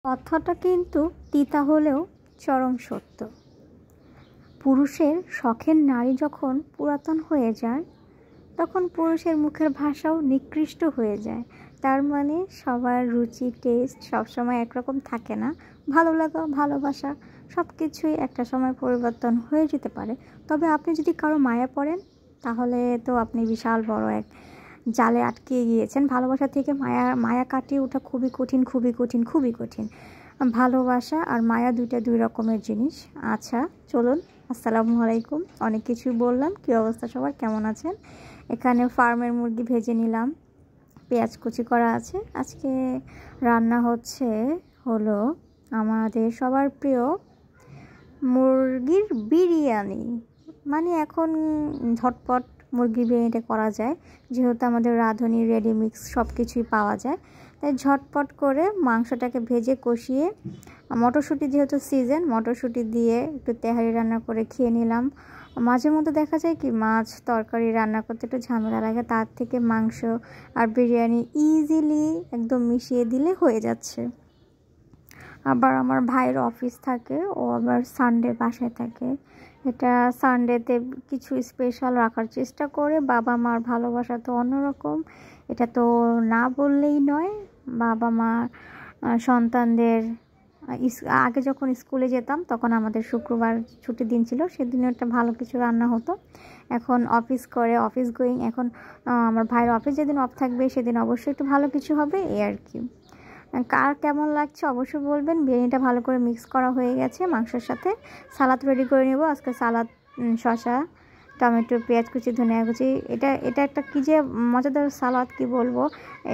কথাটা কিন্তু তিতা হলেও চরম সত্য। পুরুষের শখের নারী যখন পুরাতন হয়ে যায় তখন পুরুষের মুখের ভাষাও নিকৃষ্ট হয়ে যায়। তার মানে সবার রুচি টেস্ট সবসময় একরকম থাকে না। ভালো লাগা ভালোবাসা সব কিছুই একটা সময় পরিবর্তন হয়ে যেতে পারে। তবে আপনি যদি কারো মায়া পড়েন তাহলে তো আপনি বিশাল বড় এক জালে আটকে গিয়েছেন। ভালোবাসা থেকে মায়া কাটিয়ে ওঠা খুবই কঠিন। ভালোবাসা আর মায়া দুই রকমের জিনিস। আচ্ছা চলুন, আসসালামু আলাইকুম। অনেক কিছু বললাম, কী অবস্থা সবার, কেমন আছেন? এখানে ফার্মের মুরগি ভেজে নিলাম, পেঁয়াজ কুচি করা আছে। আজকে রান্না হলো আমাদের সবার প্রিয় মুরগির বিরিয়ানি। মানে এখন ঝটপট মুরগির বিরিয়ানিটা করা যায়, যেহেতু আমাদের রাঁধুনি রেডি মিক্স সব কিছুই পাওয়া যায়। তাই ঝটপট করে মাংসটাকে ভেজে কষিয়ে, মটরশুঁটি যেহেতু সিজন, মটরশুঁটি দিয়ে একটু তেহারি রান্না করে খেয়ে নিলাম। মাঝে মধ্যে দেখা যায় কি মাছ তরকারি রান্না করতে একটু ঝামেলা লাগে, তার থেকে মাংস আর বিরিয়ানি ইজিলি একদম মিশিয়ে দিলে হয়ে যাচ্ছে। আবার আমার ভাইয়ের অফিস থাকে, ও আবার সানডে বাসায় থাকে। এটা সানডেতে কিছু স্পেশাল রাখার চেষ্টা করে। বাবা মার ভালোবাসা তো অন্যরকম, এটা তো না বললেই নয়। বাবা মা সন্তানদের আগে যখন স্কুলে যেতাম তখন আমাদের শুক্রবার ছুটির দিন ছিল, সেদিনও একটা ভালো কিছু রান্না হতো। এখন অফিস গোয়িং, এখন আমার ভাইয়ের অফিস যেদিন অফ থাকবে সেদিন অবশ্যই একটু ভালো কিছু হবে, এই আর কি। কার কেমন লাগছে অবশ্যই বলবেন। বিরিয়ানিটা ভালো করে মিক্স করা হয়ে গেছে মাংসের সাথে। সালাদ রেডি করে নেব আজকে। সালাদ, শসা, টমেটো, পেঁয়াজ কুচি, ধনিয়া কুচি। এটা একটা কী যে মজাদার সালাদ, কি বলবো।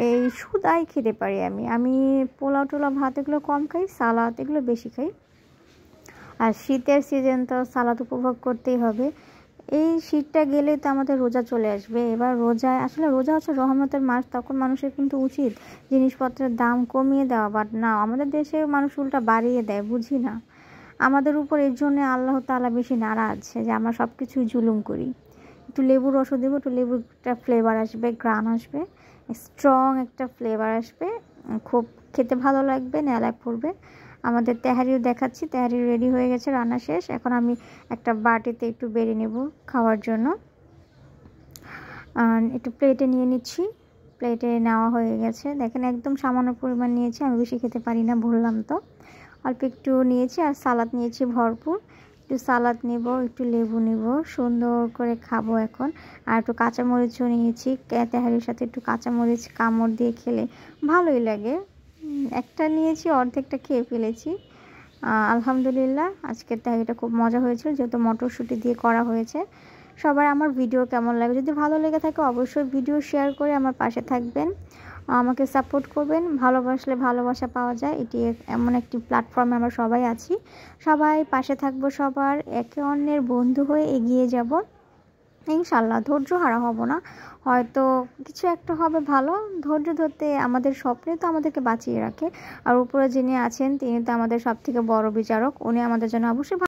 এই শুদাই খেতে পারি আমি পোলাও টোলাও ভাত এগুলো কম খাই, সালাদ এগুলো বেশি খাই। আর শীতের সিজন তো সালাদ উপভোগ করতেই হবে। এই শীতটা গেলেই তো আমাদের রোজা চলে আসবে। এবার আসলে রোজা হচ্ছে রহমতের মাস, তখন মানুষের কিন্তু উচিত জিনিসপত্রের দাম কমিয়ে দেওয়া, বাট না, আমাদের দেশে মানুষ উল্টা বাড়িয়ে দেয়, বুঝি না। আমাদের উপর এর জন্য আল্লাহ তাআলা বেশি নারাজ যে আমরা সব কিছুই জুলুম করি। একটু লেবুর রসও দেবো, একটু লেবুর একটা ফ্লেভার আসবে, গ্রান আসবে, স্ট্রং একটা ফ্লেভার আসবে, খুব খেতে ভালো লাগবে, নেলা পড়বে। আমাদের তেহারিও দেখাচ্ছি, তেহারি রেডি হয়ে গেছে, রান্না শেষ। এখন আমি একটা বাটিতে একটু বেড়ে নেব খাওয়ার জন্য। একটু প্লেটে নিয়ে নিচ্ছি। প্লেটে নেওয়া হয়ে গেছে, দেখেন একদম সামান্য পরিমাণ নিয়েছি, আমি বেশি খেতে পারি না, বললাম তো। অল্প একটু নিয়েছি, আর সালাদ নিয়েছি ভরপুর। একটু সালাদ নেব, একটু লেবু নেব, সুন্দর করে খাবো এখন। আর একটু কাঁচামরিচও নিয়েছি, তেহারির সাথে একটু কাঁচামরিচ কামড় দিয়ে খেলে ভালোই লাগে। একটা নিয়েছি, অর্ধেকটা খেয়ে ফেলেছি। আলহামদুলিল্লাহ, আজকের তেহারিটা খুব মজা হয়েছিল, যেহেতু মটরশুঁটি দিয়ে করা হয়েছে। সবার আমার ভিডিও কেমন লাগে, যদি ভালো লেগে থাকে অবশ্যই ভিডিও শেয়ার করে আমার পাশে থাকবেন, আমাকে সাপোর্ট করবেন। ভালোবাসলে ভালোবাসা পাওয়া যায়, এটি এমন একটি প্ল্যাটফর্মে আমরা সবাই আছি। সবাই পাশে থাকবো, সবার একে অন্যের বন্ধু হয়ে এগিয়ে যাব ইনশাল্লাহ। ধৈর্য হারা হব না, হয়তো কিছু একটা হবে ভালো। ধৈর্য ধরতে আমাদের স্বপ্নে তো আমাদেরকে বাঁচিয়ে রাখে। আর উপরে যিনি আছেন তিনি তো আমাদের সব থেকে বড় বিচারক, উনি আমাদের জন্য অবশ্যই